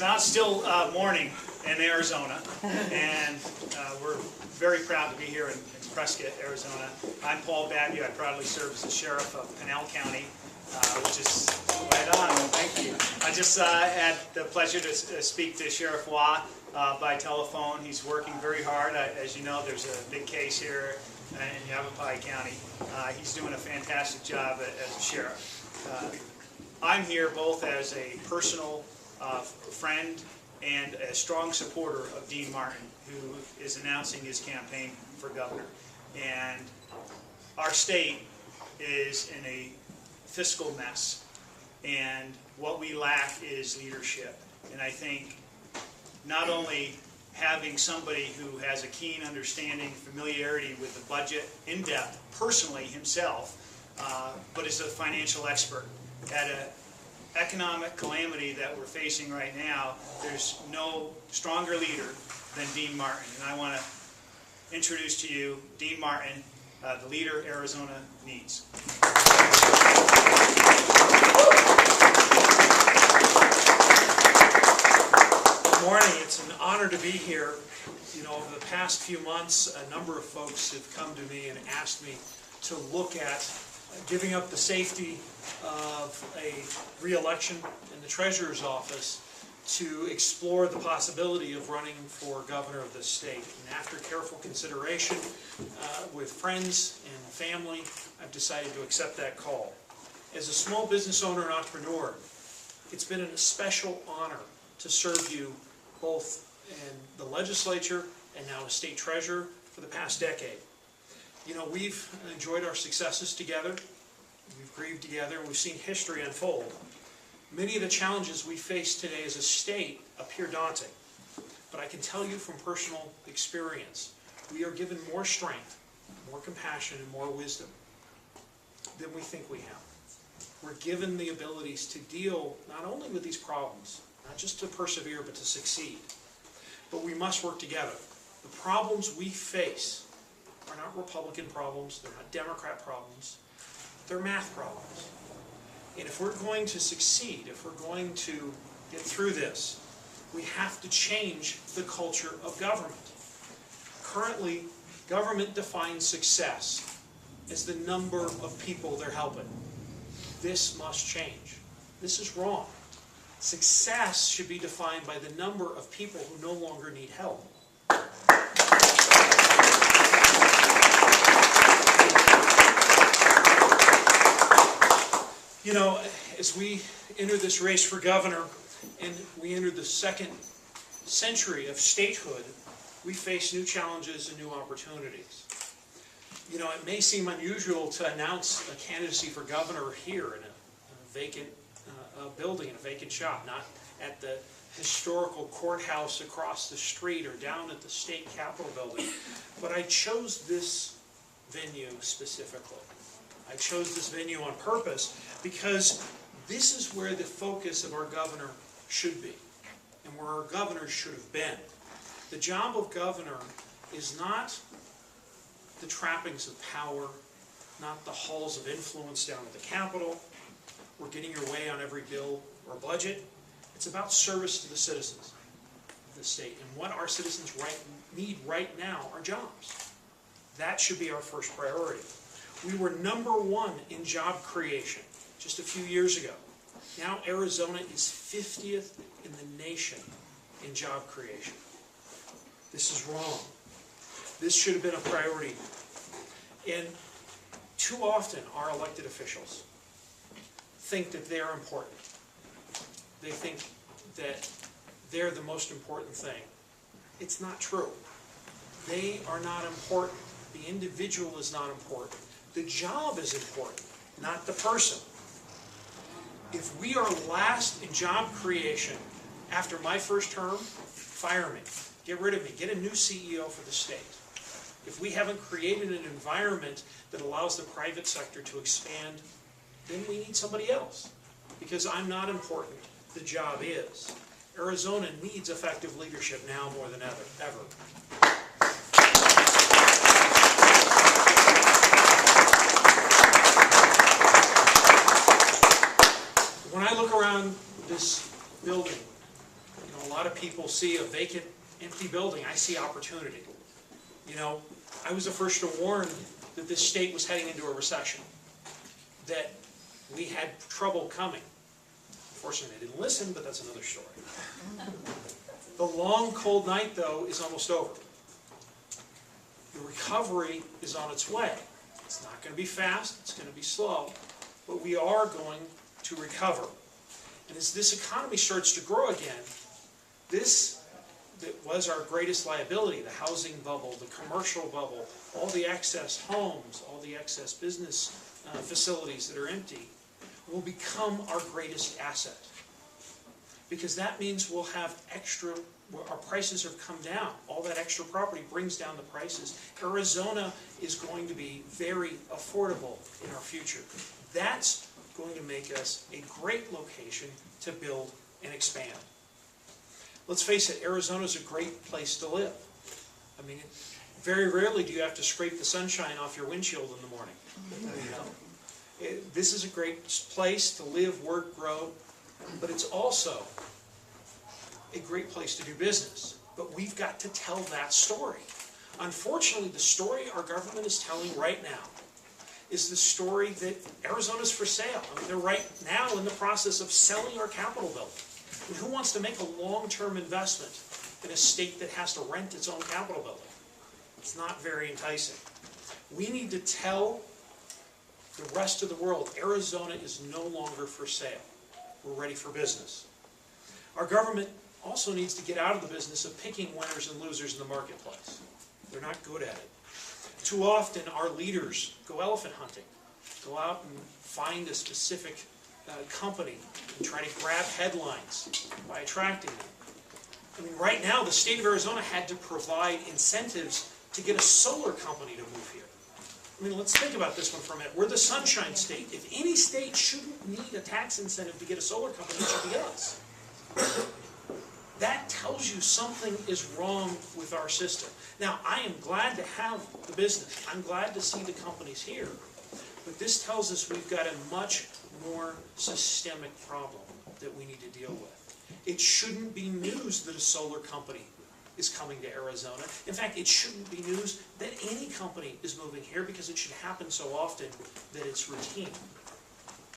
So now it's still morning in Arizona, and we're very proud to be here in Prescott, Arizona. I'm Paul Babbitt. I proudly serve as the sheriff of Pinal County, which is right on. Thank you. I just had the pleasure to speak to Sheriff Waugh by telephone. He's working very hard. As you know, there's a big case here in Yavapai County. He's doing a fantastic job as a sheriff. I'm here both as a personal friend and a strong supporter of Dean Martin, who is announcing his campaign for governor. And our state is in a fiscal mess, and what we lack is leadership. And I think not only having somebody who has a keen understanding, familiarity with the budget in depth, personally himself, but is a financial expert. At an economic calamity that we're facing right now, there's no stronger leader than Dean Martin. And I want to introduce to you Dean Martin, the leader Arizona needs. Good morning. It's an honor to be here. You know, over the past few months, a number of folks have come to me and asked me to look at giving up the safety of a re-election in the Treasurer's office to explore the possibility of running for governor of this state. And after careful consideration with friends and family, I've decided to accept that call. As a small business owner and entrepreneur, it's been a special honor to serve you both in the legislature and now as state treasurer for the past decade. You know, we've enjoyed our successes together, we've grieved together, and we've seen history unfold. Many of the challenges we face today as a state appear daunting, but I can tell you from personal experience, we are given more strength, more compassion, and more wisdom than we think we have. We're given the abilities to deal not only with these problems, not just to persevere, but to succeed. But we must work together. The problems we face are not Republican problems, they're not Democrat problems, they're math problems. And if we're going to succeed, if we're going to get through this, we have to change the culture of government. Currently, government defines success as the number of people they're helping. This must change. This is wrong. Success should be defined by the number of people who no longer need help. You know, as we enter this race for governor, and we enter the second century of statehood, we face new challenges and new opportunities. You know, it may seem unusual to announce a candidacy for governor here in a vacant building, in a vacant shop, not at the historical courthouse across the street or down at the state capitol building. But I chose this venue specifically. I chose this venue on purpose because this is where the focus of our governor should be and where our governors should have been. The job of governor is not the trappings of power, not the halls of influence down at the Capitol, or getting your way on every bill or budget. It's about service to the citizens of the state. And what our citizens need right now are jobs. That should be our first priority. We were #1 in job creation just a few years ago. Now Arizona is 50th in the nation in job creation. This is wrong. This should have been a priority. And too often our elected officials think that they're important. They think that they're the most important thing. It's not true. They are not important. The individual is not important. The job is important, not the person. If we are last in job creation after my first term, fire me. Get rid of me. Get a new CEO for the state. If we haven't created an environment that allows the private sector to expand, then we need somebody else. Because I'm not important. The job is. Arizona needs effective leadership now more than ever. When I look around this building, you know, lot of people see a vacant, empty building. I see opportunity. You know, I was the first to warn that this state was heading into a recession, that we had trouble coming. Unfortunately, they didn't listen, but that's another story. The long, cold night, though, is almost over. The recovery is on its way. It's not going to be fast, it's going to be slow, but we are going to recover. And as this economy starts to grow again, this that was our greatest liability, the housing bubble, the commercial bubble, all the excess homes, all the excess business facilities that are empty, will become our greatest asset. Because that means we'll have extra, our prices have come down. All that extra property brings down the prices. Arizona is going to be very affordable in our future. That's going to make us a great location to build and expand. Let's face it, Arizona is a great place to live. I mean, very rarely do you have to scrape the sunshine off your windshield in the morning. You know? This is a great place to live, work, grow, but it's also a great place to do business. But we've got to tell that story. Unfortunately, the story our government is telling right now is the story that Arizona's for sale. I mean, they're right now in the process of selling our Capitol building. And who wants to make a long-term investment in a state that has to rent its own Capitol building? It's not very enticing. We need to tell the rest of the world, Arizona is no longer for sale. We're ready for business. Our government also needs to get out of the business of picking winners and losers in the marketplace. They're not good at it. Too often our leaders go elephant hunting, go out and find a specific company and try to grab headlines by attracting them. I mean, right now the state of Arizona had to provide incentives to get a solar company to move here. I mean, let's think about this one for a minute. We're the Sunshine State. If any state shouldn't need a tax incentive to get a solar company, it should be us. That tells you something is wrong with our system. Now, I am glad to have the business. I'm glad to see the companies here. But this tells us we've got a much more systemic problem that we need to deal with. It shouldn't be news that a solar company is coming to Arizona. In fact, it shouldn't be news that any company is moving here because it should happen so often that it's routine.